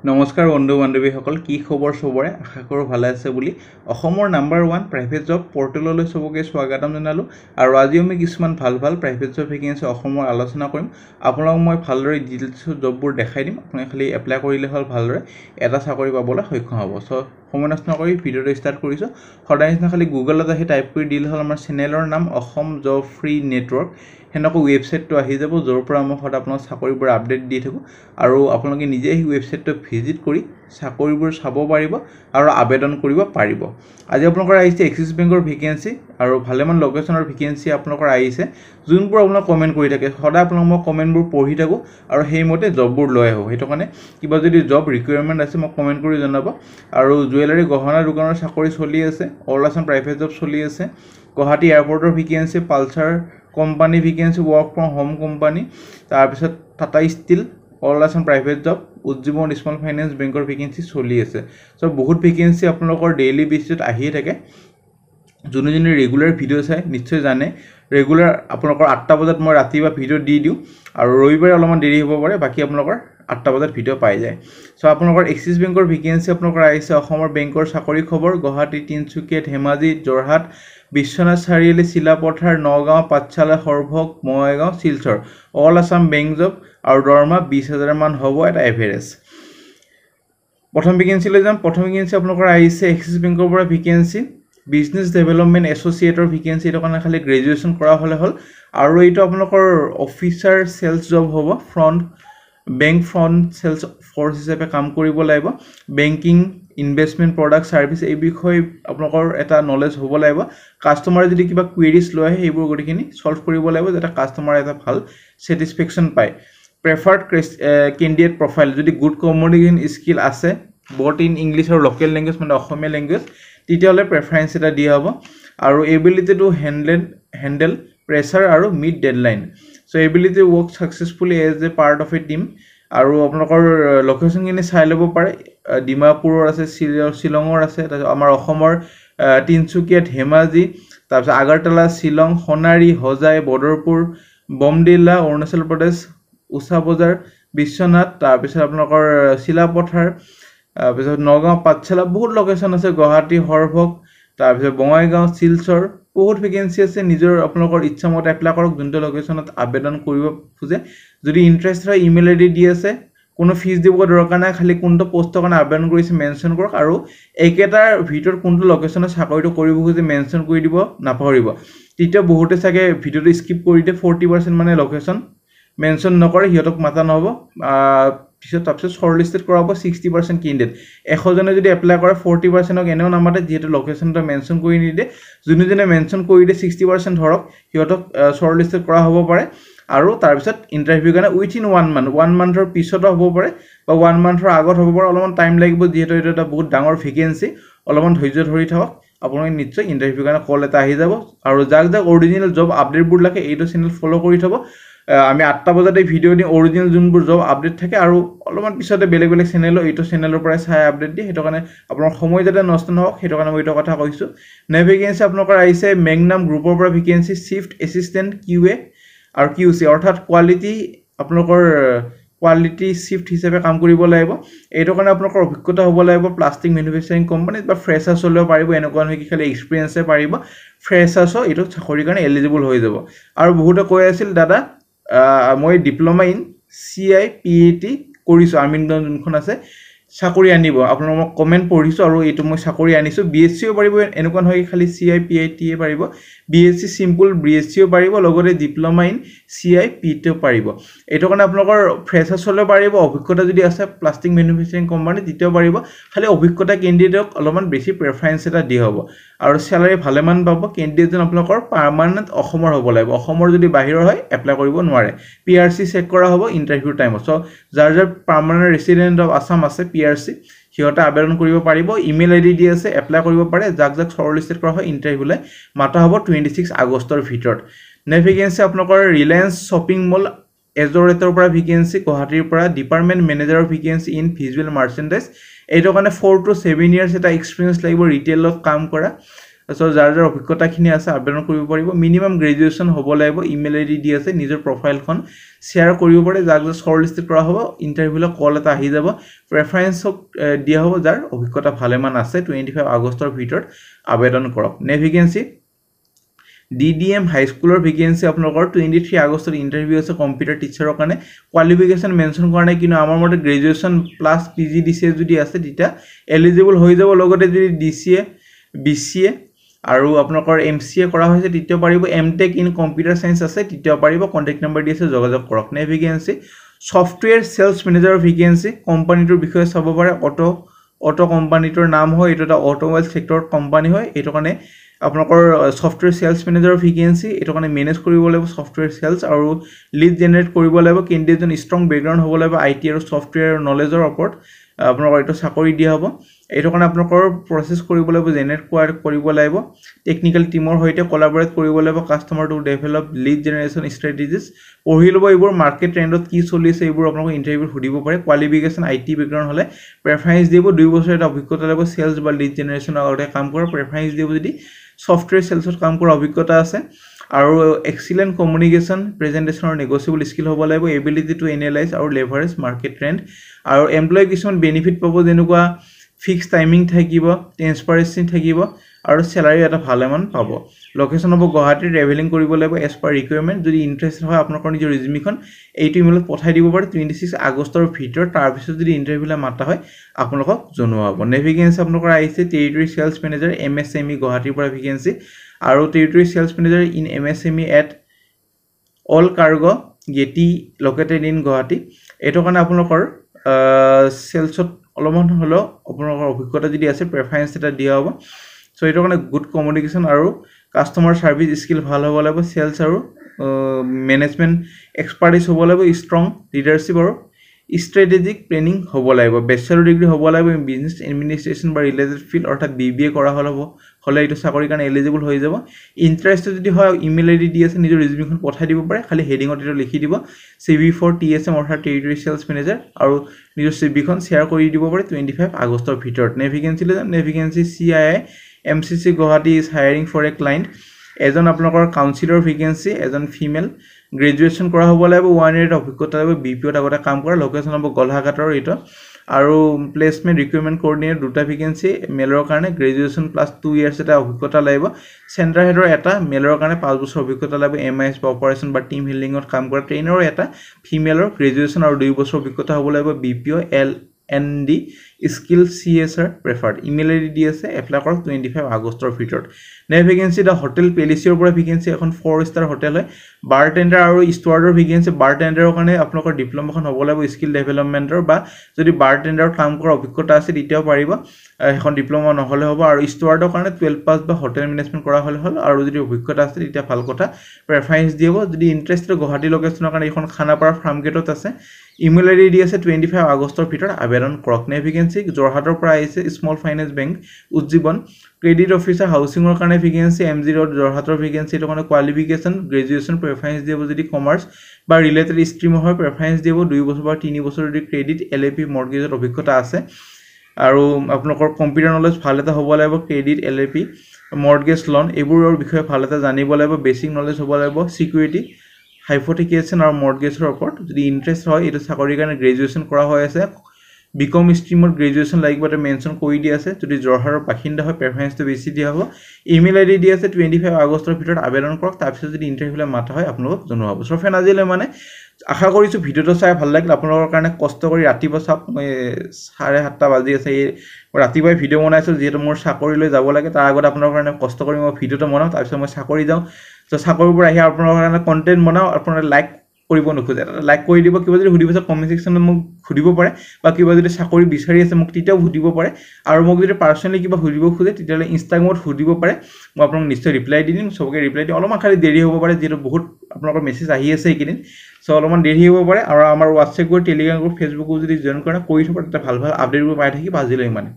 নমস্কাৰ বন্ধু বান্ধৱীসকল কি খবৰ সবৰে আশা কৰো ভালে আছে বুলি অসমৰ নাম্বাৰ 1 প্ৰাইভেট জব পৰ্টেললৈ সবকে স্বাগতম জনালো আৰু আজি আমি কিছুমান ভাল প্ৰাইভেট জব ভেকেন্সি অসমৰ আলোচনা কৰিম আপোনাক মই ভালদৰে ডিটেইলছ জববোৰ দেখাই দিম আপুনি খালি এপ্লাই কৰিলে হ'ল ভালদৰে এটা চাকৰি পাবলৈ সক্ষম হ'ব সো সময় নষ্ট নকৰি ভিডিওটো ষ্টাৰ্ট কৰিছো সদায় নিচিনা খালি গুগলত আহি টাইপ কৰি দিলে হ'ল আমাৰ চেনেলৰ নাম অসম জব ফ্ৰী নেটৱৰ্ক হেনকো ৱেবসাইটটো আহি যাব যৰ পৰা মই সদায় আপোনাক চাকৰিবোৰ আপডেট দি থাকো আৰু আপোনালোকে নিজে এই ৱেবসাইটটো ভিজিট কৰি চাকৰিবোৰ চাব পাৰিব আৰু আবেদন কৰিব পাৰিব আজি আপোনালোকৰ আহিছে এক্সিছ বেংকৰ ভেকেন্সি আৰু ভালেমান লোকেশনৰ ভেকেন্সি আপোনালোকৰ আহিছে যোনবোৰ আপোনাক কমেন্ট কৰি থাকে সদায় আপোনাক মই কমেন্টবোৰ পঢ়ি থাকো আৰু সেইমতে জববোৰ লৈ আহো হেতু কাৰণে কিবা যদি জব ৰিকুৱাৰমেন্ট আছে মোক কমেন্ট কৰি জনাব আৰু জুৱেলাৰী গহনা দোকানৰ চাকৰি চলি আছে অল আছাম প্ৰাইভেট জব চলি আছে গুৱাহাটী এয়াৰপৰ্টৰ ভেকেন্সি পালচাৰ company vacancy work from home company তাৰ পিছত Tata steel all Assam private job Ujjivan small finance বেংকৰ ভেকেন্সি চলি আছে সো বহুত ভেকেন্সি আপোনালোকৰ ডেইলি বেচিছত আহিয়ে থাকে যোনে ৰেগুলাৰ ভিডিও চাই নিশ্চয় জানে ৰেগুলাৰ আপোনালোকৰ 8টা বজাত মই ৰাতিবা ভিডিও দি দিও আৰু ৰবিবাৰে অলপমান দেৰি হ'ব পাৰে বাকি আপোনালোকৰ 8টা বজাত ভিডিও পাই যায় সো আপোনালোকৰ এক্সিছ বেংকৰ ভেকেন্সি আপোনালোকৰ আহিছে অসমৰ বেংকৰ চাকৰি খবৰ Guwahati Tinsukia Dhemaji Jorhat Biswanath Chariali Silapathar Nagaon Pathsala Sarbhog Maygaon Silchar all Assam bank job আৰু দৰমহা 20000 মান হ'ব এটা এভাৰেজ প্ৰথম ভেকেন্সি লৈ যাম প্ৰথম ভেকেন্সি আপোনালোকৰ আহিছে এক্সিছ বেংকৰ পৰা ভেকেন্সি বিজনেছ ডেভেলপমেন্ট এছ'চিয়েটৰ ভেকেন্সি এটা কাৰণে খালি গ্ৰেজুৱেচন কৰা হলে হ'ল আৰু এইটো আপোনালোকৰ অফিচাৰ সেলস জব হ'ব ফ্ৰন্ট বেংক ফ্ৰন্ট সেলস ফৰ্স হিচাপে কাম কৰিব লাগিব বেংকিং ইনভেষ্টমেন্ট প্ৰডাক্ট সাৰ্ভিস এই বিষয় আপোনালোকৰ এটা নলেজ হ'ব লাগিব কাস্টমাৰ যদি কিবা কুৱেৰিজ লৈ আহে এইবোৰ গটিখিনি সলভ কৰিব লাগিব যেটা কাস্টমাৰ এটা ভাল স্যাটিসফ্যাকশন পায় প্ৰেফাৰ্ড ক্যান্ডিডেট প্ৰফাইল যদি গুড কমিউনিকেশন স্কিল আছে বট ইন ইংলিশ আৰু লোকেল ল্যাঙ্গুৱেজ মানে অসমীয়া ল্যাঙ্গুৱেজ তেতিয়ালে প্ৰেফাৰেন্স এটা দিয়া হ'ব আৰু এবিলিটি টু হ্যান্ডেল প্ৰেছাৰ আৰু meet deadline so ability work successfully as a part of a team আৰু আপোনালোকৰ লোকেশন কিনে চাই ল'ব পাৰে ডিমাপুৰৰ আছে শিলঙৰ আছে আমাৰ অসমৰ তিনচুকীয়া ধেমাজি তাৰপিছত আগৰতলা শিলং সোণাৰী হজাই বদৰপুৰ বমডিলা অৰুণাচল প্ৰদেশ উষা বজাৰ বিশ্বনাথ তাৰপিছত আপোনালোকৰ শিলাপথাৰ তাৰপিছত নগাঁও পাঠশালা বহুত লোকেশন আছে গুৱাহাটী সৰভোগ তাৰপিছত বঙাইগাঁও শিলচৰ বহুত ভেকেন্সি আছে নিজৰ আপোনালোকৰ ইচ্ছা মতে এপ্লাই কৰক যোনটো লোকেশনত আবেদন কৰিব খুজে যদি ইন্টাৰেষ্ট হয় ইমেইল আইডি দি আছে কোনো ফিজ দিব দৰকাৰ নাই খালি কোনটো পোষ্টৰ কাৰণে আবেদন কৰিছে মেনশন কৰক আৰু একেটাৰ ভিতৰত কোনটো লোকেশনত চাকৰিটো কৰিব খুজে মেনশন কৰি দিব নাপাহৰিব তেতিয়া বহুতে চাগে ভিডিওটো স্কিপ কৰি দিয়ে 40% মানে লোকেশন মেনশন নকৰে হিয়তক মাতা নহব পিছত তাৰপিছত শৰ্টলিস্টেড কৰাব 60% ক্যান্ডিডেট 100 জনে যদি এপ্লাই কৰে 40% ক এনেও নামাতে যেটো লোকেশনটো মেনশন কৰি নিদে যোনজনে মেনশন কৰি দিয়ে 60% ধৰক হিয়তক শৰ্টলিস্টেড কৰা হ'ব পাৰে আৰু তাৰপিছত ইন্টাৰভিউ কাৰণে উইথিন 1 মান্থৰ পিছত হ'ব পাৰে বা 1 মান্থৰ আগত হ'ব পাৰে অলপমান টাইম লাগিব যেটো এটা বহুত ডাঙৰ ভেকেন্সি অলপমান ধৈৰ্য ধৰি থাকক আপোনালোকে নিশ্চয় ইন্টাৰভিউ কাৰণে কল এটা আহি যাব আৰু যাক অৰিজিনাল জব আপডেটবোৰ লাগে এইটো চেনেল ফলো কৰি থব আমি 8টা বজাতে ভিডিও দি অৰিজিনাল যোনবোৰ জব আপডেট থাকে আৰু অলপমান পিছতে বেলেগ চেনেলৰ এইটো চেনেলৰ পৰা চাই আপডেট দি হেতু কাৰণে আপোনাৰ সময় যাতে নষ্ট নহওক হেতু কাৰণে মই এইটো কথা কৈছো নেভিগেন্সি আপোনালোকৰ আহিছে মেগনাম গ্ৰুপৰ পৰা ভেকেন্সি শিফট এসিস্ট্যান্ট কিউএ আৰু কিউসি অৰ্থাৎ কোৱালিটি আপোনালোকৰ কোৱালিটি শিফট হিচাপে কাম কৰিব লাগিব এইটো কাৰণে আপোনালোকৰ অভিজ্ঞতা হ'ব লাগিব প্লাষ্টিক মেনুফেকচাৰিং কোম্পানীত বা ফ্ৰেছাৰ্ছ হ'লেও পাৰিব এনেকুৱা নহয় কি খালি এক্সপেৰিয়েন্সে পাৰিব ফ্ৰেছাৰ্ছও এইটো চাকৰিৰ কাৰণে এলিজিবল হৈ যাব আৰু বহুতে কৈ আছিল দাদা মই ডিপ্লোমা ইন CIPAT কৰিছো আমিনগঞ্জ যোনখন আছে চাকৰি আনিব আপোনাক মই কমেন্ট পঢ়িছো আৰু এইটো মই চাকৰি আনিছো BScও পাৰিব এনেকুৱা নহয় খালি CIPAT পাৰিব BSc সিম্পল BScও পাৰিব লগতে ডিপ্লোমা ইন CIPAT পাৰিব এইটো কাৰণে আপোনালোকৰ ফ্ৰেছাৰ্ছ হ'লে পাৰিব অভিজ্ঞতা যদি আছে প্লাষ্টিক মেনুফেকচাৰিং কোম্পানী তেতিয়াও পাৰিব খালি অভিজ্ঞতা ক্যান্ডিডেটক অলপমান বেছি প্ৰেফাৰেন্স এটা দিয়া হ'ব আৰু স্যালাৰি ভালেমান পাব ক্যান্ডিডেটজন আপোনালোকৰ পাৰ্মানেন্ট অসমৰ হ'ব লাগিব অসমৰ যদি বাহিৰৰ হয় এপ্লাই কৰিব নোৱাৰে PRC চেক কৰা হ'ব ইন্টাৰভিউ টাইমত সো যাৰ পাৰ্মানেন্ট ৰেসিডেন্ট অফ আসাম আছে PRC হিয়তে আবেদন কৰিব পাৰিব ইমেইল আইডি দি আছে এপ্লাই কৰিব পাৰে যাক শৰ্টলিস্টেড কৰা হয় ইন্টাৰভিউলে মাতা হ'ব 26 আগষ্টৰ ভিতৰত নেভিগেন্সি আপোনালোকৰ ৰিলায়েন্স শ্বপিং মল এজৰেটৰ পৰা ভেকেন্সি গুৱাহাটীৰ পৰা ডিপাৰ্টমেন্ট মেনেজাৰৰ ভেকেন্সি ইন ভিজুৱেল মাৰ্চেন্ডাইজ এইটো কাৰণে 4 to 7 ইয়াৰ্স এটা এক্সপেৰিয়েন্স লাগিব ৰিটেইলত কাম কৰা সো যাৰ অভিজ্ঞতাখিনি আছে আবেদন কৰিব পাৰিব মিনিমাম গ্ৰেজুৱেশ্যন হ'ব লাগিব ইমেইল আইডি দি আছে নিজৰ প্ৰফাইলখন শ্বেয়াৰ কৰিব পাৰে যাক শৰ্ট লিষ্ট কৰা হ'ব ইণ্টাৰভিউলৈ কল এটা আহি যাব প্ৰেফাৰেন্সক দিয়া হ'ব যাৰ অভিজ্ঞতা ভালেমান আছে 25 আগষ্টৰ ভিতৰত আবেদন কৰক নে ভেকেন্সি DDM হাই স্কুলৰ ভেকেন্সি আপোনালোকৰ 23 আগষ্টত ইন্টাৰভিউ আছে কম্পিউটাৰ টিচাৰৰ কাৰণে কোৱালিফিকেশন মেনশন কৰা নাই কিন্তু আমাৰ মতে গ্ৰেজুৱেশ্যন প্লাস PGDCA যদি আছে তেতিয়া এলিজিবল হৈ যাব লগতে যদি DCA BCA আৰু আপোনালোকৰ MCA কৰা হৈছে তেতিয়া পাৰিব MTech ইন কম্পিউটাৰ সায়েন্স আছে তেতিয়া পাৰিব কন্টাক্ট নম্বৰ দি আছে যোগাযোগ কৰক নে ভেকেন্সি সফটওয়্যাৰ সেলস ম্যানেজাৰৰ ভেকেন্সি কোম্পানীটোৰ বিষয়ে চাব পাৰে অটো কোম্পানীটোৰ নাম হয় এটা অটোমোবাইল সেক্টৰ কোম্পানী হয় এটো কাৰণে আপোনালোকৰ সফটওয়্যাৰ সেলস ম্যানেজাৰৰ ভেকেন্সি এটো কাৰণে মেনেজ কৰিব লাগিব সফটওয়্যাৰ সেলস আৰু লিড জেনাৰেট কৰিব লাগিব কেণ্ডিডেটজন ষ্ট্ৰং বেকগ্ৰাউণ্ড হ'ব লাগিব IT আৰু সফটওয়্যাৰ নলেজৰ ওপৰত আপোনালোকৰ এটা চাকৰি দিয়া হ'ব এটো কাৰণে আপোনালোকৰ প্ৰসেস কৰিব লাগিব জেনাৰেট কৰিব লাগিব টেকনিক্যাল টিমৰ হৈতে কোলাবৰেট কৰিব লাগিব customer to develop lead generation strategies পঢ়ি লব এইবোৰ মাৰ্কেট ট্ৰেন্ডত কি চলি আছে এইবোৰ আপোনালোক ইন্টাৰভিউ সুধিব পাৰে কোৱালিফিকেশন IT বেকগ্ৰাউণ্ড হলে প্ৰেফাৰেন্স দিব 2 বছৰ এটা অভিজ্ঞতা লাগিব সেলস বা লিড জেনাৰেশনৰ আগতে কাম কৰা প্ৰেফাৰেন্স দিব যদি সফটওয়্যাৰ সেলসত কাম কৰা অভিজ্ঞতা আছে আৰু এক্সিলেন্ট কমিউনিকেশন প্ৰেজেন্টেশন আৰু নেগোশিয়েবল স্কিল হ'ব লাগিব এবিলিটি টু এনালাইজ আৰু লেভাৰেজ মাৰ্কেট ট্ৰেন্ড আৰু এমপ্লয় কিছুমান বেনিফিট পাব যেনেকুৱা ফিক্স টাইমিং থাকিব ট্ৰান্সপাৰেন্সি থাকিব আৰু স্যালাৰি এটা ভালেমান পাব লোকেশন হ'ব গুৱাহাটী ট্ৰেভেলিং কৰিব লাগিব এজ পাৰ ৰিকুৱাৰমেন্ট যদি ইন্টাৰেস্ট হয় আপোনালোকৰ নিজৰ ৰিজিউমিখন এইটো ইমেইলত পঠাই দিব পাৰে 26 আগষ্টৰ ভিতৰত তাৰ পিছত যদি ইন্টাৰভিউলৈ মাতা হয় আপোনালোকক জনোৱা হ'ব নেভিগেন্সি আপোনালোকৰ আহিছে টেৰিটৰি সেলস মেনেজাৰ MSME গুৱাহাটীৰ পৰা ভেকেন্সি আৰু territory sales manager in MSME at all cargo Gati located in Guwahati এটো কাৰণে আপোনালোকৰ সেলসত অলপমান হলো আপোনালোকৰ অভিজ্ঞতা যদি আছে প্ৰেফাৰেন্স এটা দিয়া হ'ব সো এটো কাৰণে গুড কমিউনিকেশন আৰু কাস্টমাৰ সাৰ্ভিস স্কিল ভাল হ'ব লাগিব সেলস আৰু ম্যানেজমেন্ট এক্সপাৰ্টিস হ'ব লাগিব ষ্ট্ৰং লিডাৰশিপ আৰু স্ট্ৰেটেজিক প্ল্যানিং হ'ব লাগিব বেচেলৰ ডিগ্ৰী হ'ব লাগিব বিজনেস এডমিনিষ্ট্ৰেচন বা ৰিলেটেড ফিল্ড অৰ্থাৎ BBA কৰা হলে এইটো চাকৰি কাৰণে এলিজিবল হৈ যাব ইন্টাৰেস্টেড যদি হয় ইমেইল আইডি দি আছে নিজৰ ৰিজিউমিখন পঠাই দিব পাৰে খালি হেডিংত এটা লিখি দিব CV for TSM অৰ্থাৎ টেৰিটৰি সেলস মেনেজাৰ আৰু নিজৰ CVখন শেয়াৰ কৰি দিব পাৰে 25 আগষ্টৰ ভিতৰত নেভিগেন্সি CII MCC Guwahati is hiring for a client এজন আপোনালোকৰ কাউন্সিলৰ ভেকেন্সি এজন ফিমেল গ্ৰেজুৱেচন কৰা হ'ব লাগিব 1 ইয়াৰ অভিজ্ঞতা লাগিব BPOত আগতে কাম কৰা লোকেশন হ'ব গলহাগাটৰ এটো আৰু প্লেসমেন্ট ৰিক্ৰুটমেন্ট কোঅৰ্ডিনেটৰ দুটা ভেকেন্সি মেলৰ কাৰণে গ্ৰেজুৱেচন প্লাস 2 ইয়াৰ্স এটা অভিজ্ঞতা লাগিব সেন্টাৰ হেডৰ এটা মেলৰ কাৰণে 5 বছৰ অভিজ্ঞতা লাগিব MIS বা অপাৰেশন বা টিম হেডলিংত কাম কৰা ট্ৰেইনাৰৰ এটা ফিমেলৰ গ্ৰেজুৱেচন আৰু 2 বছৰ অভিজ্ঞতা হ'ব লাগিব BPO LND skill CSR preferred email ID দি আছে এপ্লাই কৰক 25 আগষ্টৰ ভিতৰত নে ভেকেন্সি দা হোটেল পেলিচিৰ পৰা ভেকেন্সি এখন 4 ষ্টাৰ হোটেল হয় বাৰটেন্ডাৰ আৰু ষ্টুৱাৰ্ডৰ ভেকেন্সি বাৰটেন্ডাৰৰ কাৰণে আপোনালোকৰ ডিপ্লোমাখন হ'ব লাগিব স্কিল ডেভেলপমেন্টৰ বা যদি বাৰটেন্ডাৰত কাম কৰা অভিজ্ঞতা আছে তেতিয়াও পাৰিব এখন ডিপ্লোমা নহলে হ'ব আৰু ষ্টুৱাৰ্ডৰ কাৰণে 12 পাস বা হোটেল মেনেজমেন্ট কৰা হলে হ'ল আৰু যদি অভিজ্ঞতা আছে তেতিয়া ভাল কথা প্ৰেফাৰেন্স দিব যদি ইন্টাৰেস্টেড গুৱাহাটী লোকেশনৰ কাৰণে এখন খানাপাৰা ফাৰ্ম গেটত আছে ইমেইল আইডি দি আছে 25 আগষ্টৰ ভিতৰত আবেদন কৰক নে ভেকেন্সি জৰহাটৰ পৰা আহিছে small finance bank উজ্জীৱন credit officer হাউচিংৰ কাৰণে ভেকেন্সি MG ৰোড জৰহাটৰ ভেকেন্সি এটো কাৰণে কোৱালিফিকেশন গ্ৰেজুৱেচন প্ৰেফাৰেন্স দিব যদি কমাৰ্চ বা ৰিলেটেড ষ্ট্ৰীম হয় প্ৰেফাৰেন্স দিব 2 বছৰ বা 3 বছৰ যদি ক্ৰেডিট LAP মৰ্গেজৰ অভিজ্ঞতা আছে আৰু আপোনালোকৰ কম্পিউটাৰ নলেজ ভাল এটা হ'ব লাগিব ক্ৰেডিট LAP মৰ্গেজ লোন এইবোৰৰ বিষয়ে ভাল এটা জানিব লাগিব বেসিক নলেজ হ'ব লাগিব সিকিউৰিটি হাইপোথেকেশন আৰু মৰ্গেজৰ ওপৰত যদি ইন্টাৰেস্ট হয় এটো চাকৰিৰ কাৰণে গ্ৰেজুৱেচন কৰা হৈ আছে বিকম ষ্ট্ৰীমৰ গ্ৰেজুৱেচন লাগিব এটা মেনশন কৰি দি আছে যদি জৰহাটৰ বাসিন্দা হয় প্ৰেফাৰেন্সটো বেছি দিয়া হ'ব ইমেইল আইডি দি আছে 25 আগষ্টৰ ভিতৰত আবেদন কৰক তাৰ পিছত যদি ইন্টাৰভিউলৈ মাতা হয় আপোনালোকক জনোৱা হ'ব সো ফ্ৰেণ্ড আজিলৈ মানে আশা কৰিছো ভিডিওটো চাই ভাল লাগিল আপোনালোকৰ কাৰণে কষ্ট কৰি ৰাতিপুৱা চাপ 7:30 বাজি আছে ৰাতিপুৱাই ভিডিও বনাইছো যেহেতু মোৰ চাকৰিলৈ যাব লাগে তাৰ আগত আপোনালোকৰ কাৰণে কষ্ট কৰি মই ভিডিওটো বনাও তাৰ পিছত মই চাকৰি যাওঁ তো চাকৰিৰ পৰা আহি আপোনালোকৰ কাৰণে কন্টেন্ট বনাও আপোনালোকে লাইক কৰিব নখোজে লাইক কৰি দিব কিবা যদি সুধিব আছে কমেন্ট সেকশনত মোক সুধিব পাৰে বা কিবা যদি চাকৰি বিচাৰি আছে মোক তেতিয়াও সুধিব পাৰে আৰু মোক যদি পাৰ্সোনালি কিবা সুধিব খোজে তেতিয়ালে ইনষ্টাগ্ৰামত সুধিব পাৰে মই আপোনাক নিশ্চয় ৰিপ্লাই দি দিম সবকে ৰিপ্লাই দি অলপমান খালি দেৰি হ'ব পাৰে যেটো বহুত আপোনালোকৰ মেছেজ আহি আছে এইকিদিন সো অলপমান দেৰি হ'ব পাৰে আৰু আমাৰ WhatsApp group Telegram group Facebook যদি জয়েন কৰা কৰি থব তাতে ভাল আপডেটবোৰ পাই থাকি বাজিলৈ মানে